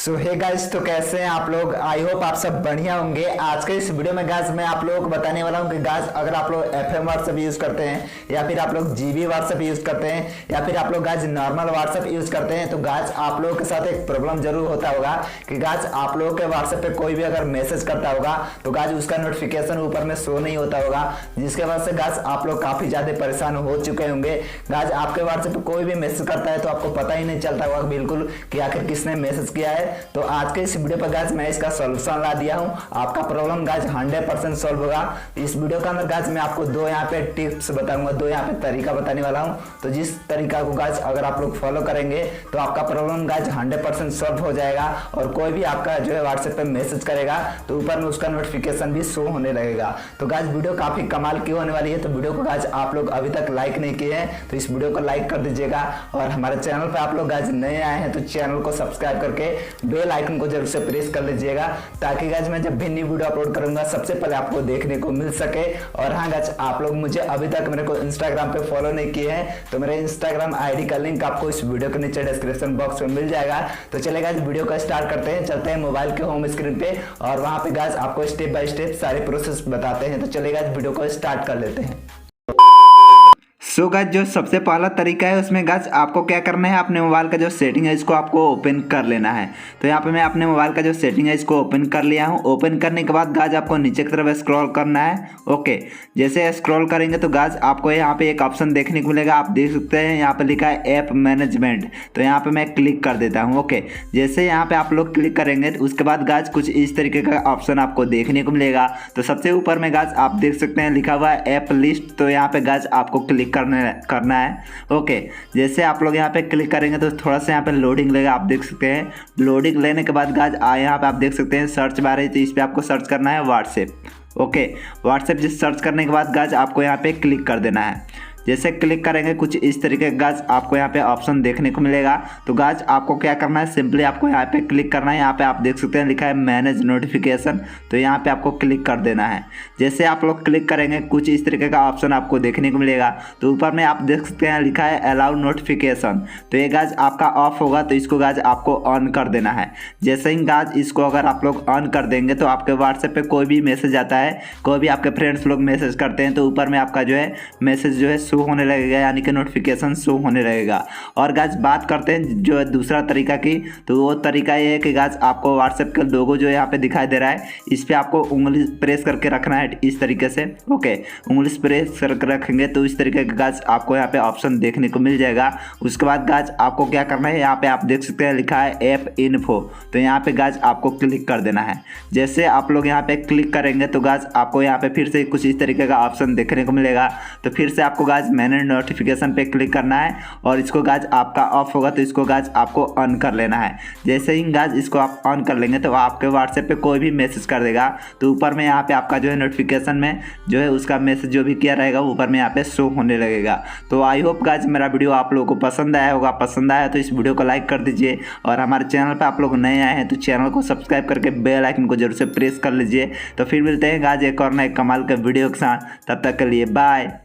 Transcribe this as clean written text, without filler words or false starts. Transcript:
सो hey guys, तो कैसे हैं आप लोग। आई होप आप सब बढ़िया होंगे। आज के इस वीडियो में गाइस मैं आप लोगों को बताने वाला हूं कि गाइस अगर आप लोग एफएम व्हाट्सएप यूज करते हैं या फिर आप लोग जीबी व्हाट्सएप यूज करते हैं या फिर आप लोग गाइस नॉर्मल व्हाट्सएप यूज करते हैं तो गाइस आप लोगों के साथ एक प्रॉब्लम जरूर होता होगा कि गाइस आप लोगों के व्हाट्सएप पे कोई भी अगर मैसेज करता होगा तो गाइस उसका नोटिफिकेशन ऊपर में शो नहीं होता होगा, जिसके वजह से गाइस आप लोग काफी ज्यादा परेशान हो चुके होंगे। गाइस आपके व्हाट्सएप पे कोई भी मैसेज करता है तो आपको पता ही नहीं चलता होगा बिल्कुल कि आखिर किसने मैसेज किया है। तो आज के इस वीडियो पर गाइस मैं इसका सॉल्यूशन ला दिया हूं। आपका प्रॉब्लम गाइस 100% सॉल्व होगा। इस वीडियो के अंदर गाइस मैं आपको दो यहाँ पे टिप्स बताऊंगा, दो यहाँ पे तरीका बताने वाला हूं। तो जिस तरीका को गाइस अगर आप लोग फॉलो करेंगे तो आपका प्रॉब्लम गाइस 100% सॉल्व हो जाएगा और कोई भी आपका जो है व्हाट्सएप पे मैसेज करेगा तो ऊपर में उसका नोटिफिकेशन भी शो होने लगेगा। तो गाइस वीडियो काफी कमाल की होने वाली है। तो वीडियो को गाइस आप लोग अभी तक लाइक नहीं किए हैं तो इस वीडियो को लाइक कर दीजिएगा और हमारे चैनल पर आप लोग गाइस नए आए हैं तो चैनल को सब्सक्राइब करके बेल आइकन को जरूर से प्रेस कर लीजिएगा ताकि गाइस मैं जब भी न्यू वीडियो अपलोड करूंगा सबसे पहले आपको देखने को मिल सके। और हाँ गाइस, आप लोग मुझे अभी तक मेरे को इंस्टाग्राम पे फॉलो नहीं किए हैं तो मेरे इंस्टाग्राम आईडी का लिंक आपको इस वीडियो के नीचे डिस्क्रिप्शन बॉक्स में मिल जाएगा। तो चलिए गाइस वीडियो का स्टार्ट करते हैं, चलते हैं मोबाइल के होम स्क्रीन पे और वहां पे गाइस आपको स्टेप बाय स्टेप सारे प्रोसेस बताते हैं। तो चलिए गाइस वीडियो को स्टार्ट कर लेते हैं। सो गाइस जो सबसे पहला तरीका है उसमें गाइस आपको क्या करना है, अपने मोबाइल का जो सेटिंग है इसको आपको ओपन कर लेना है। तो यहाँ पे मैं अपने मोबाइल का जो सेटिंग है इसको ओपन कर लिया हूँ। ओपन करने के बाद गाइस आपको नीचे की तरफ स्क्रॉल करना है। ओके, जैसे स्क्रॉल करेंगे तो गाइस आपको यहाँ पे एक ऑप्शन देखने को मिलेगा, आप देख सकते हैं यहाँ पे लिखा है ऐप मैनेजमेंट। तो यहाँ पे मैं क्लिक कर देता हूँ। ओके, जैसे यहाँ पे आप लोग क्लिक करेंगे तो उसके बाद गाइस कुछ इस तरीके का ऑप्शन आपको देखने को मिलेगा। तो सबसे ऊपर में गाइस आप देख सकते हैं लिखा हुआ है ऐप लिस्ट। तो यहाँ पे गाइस आपको क्लिक करना है। ओके, जैसे आप लोग यहाँ पे क्लिक करेंगे तो थोड़ा सा यहाँ पे लोडिंग लेगा, आप देख सकते हैं। लोडिंग लेने के बाद गाइस यहाँ पे आप देख सकते हैं सर्च बार है, तो इस पे आपको सर्च करना है व्हाट्सएप। ओके, व्हाट्सएप जिस सर्च करने के बाद गाइस आपको यहाँ पे क्लिक कर देना है। जैसे क्लिक करेंगे कुछ इस तरीके का गाइस आपको यहाँ पे ऑप्शन देखने को मिलेगा। तो गाइस आपको क्या करना है, सिंपली आपको यहाँ पे क्लिक करना है। यहाँ पे आप देख सकते हैं लिखा है मैनेज नोटिफिकेशन। तो यहाँ पे आपको क्लिक कर देना है। जैसे आप लोग क्लिक करेंगे कुछ इस तरीके का ऑप्शन आपको देखने को मिलेगा। तो ऊपर में आप देख सकते हैं लिखा है अलाउ नोटिफिकेशन। तो ये गाइस आपका ऑफ होगा तो इसको गाइस आपको ऑन कर देना है। जैसे ही गाइस इसको अगर आप लोग ऑन कर देंगे तो आपके व्हाट्सएप पे कोई भी मैसेज आता है, कोई भी आपके फ्रेंड्स लोग मैसेज करते हैं तो ऊपर में आपका जो है मैसेज जो है शो होने लगेगा, यानी कि नोटिफिकेशन शो होने लगेगा। और गाइस बात करते हैं जो है दूसरा तरीका की, तो वो तरीका ये है कि गाइस आपको व्हाट्सएप का लोगो जो यहाँ पे दिखाई दे रहा है इस पे आपको उंगली प्रेस करके रखना है इस तरीके से। ओके, उंगली प्रेस करके रखेंगे तो इस तरीके का गाइस आपको यहाँ पे ऑप्शन देखने को मिल जाएगा। उसके बाद गाइस आपको क्या करना है, यहाँ पे आप देख सकते हैं लिखा है ऐप इन्फो। तो यहाँ पे गाइस आपको क्लिक कर देना है। जैसे आप लोग यहाँ पे क्लिक करेंगे तो गाइस आपको यहाँ पे फिर से कुछ इस तरीके का ऑप्शन देखने को मिलेगा। तो फिर से आपको गाइस मैनेज नोटिफिकेशन पे क्लिक करना है और इसको गाइस आपका ऑफ होगा तो इसको गाइस आपको ऑन कर लेना है। जैसे ही गाइस इसको आप ऑन कर लेंगे तो आपके व्हाट्सएप पे कोई भी मैसेज कर देगा तो ऊपर में यहाँ पे आपका जो है नोटिफिकेशन में जो है उसका मैसेज जो भी किया रहेगा ऊपर में यहाँ पे शो होने लगेगा। तो आई होप गाइस मेरा वीडियो आप लोगों को पसंद आया होगा। पसंद आया तो इस वीडियो को लाइक कर दीजिए और हमारे चैनल पर आप लोग नए आए हैं तो चैनल को सब्सक्राइब करके बेल आइकन को जरूर से प्रेस कर लीजिए। तो फिर मिलते हैं गाइस एक और नए कमाल के वीडियो के साथ, तब तक के लिए बाय।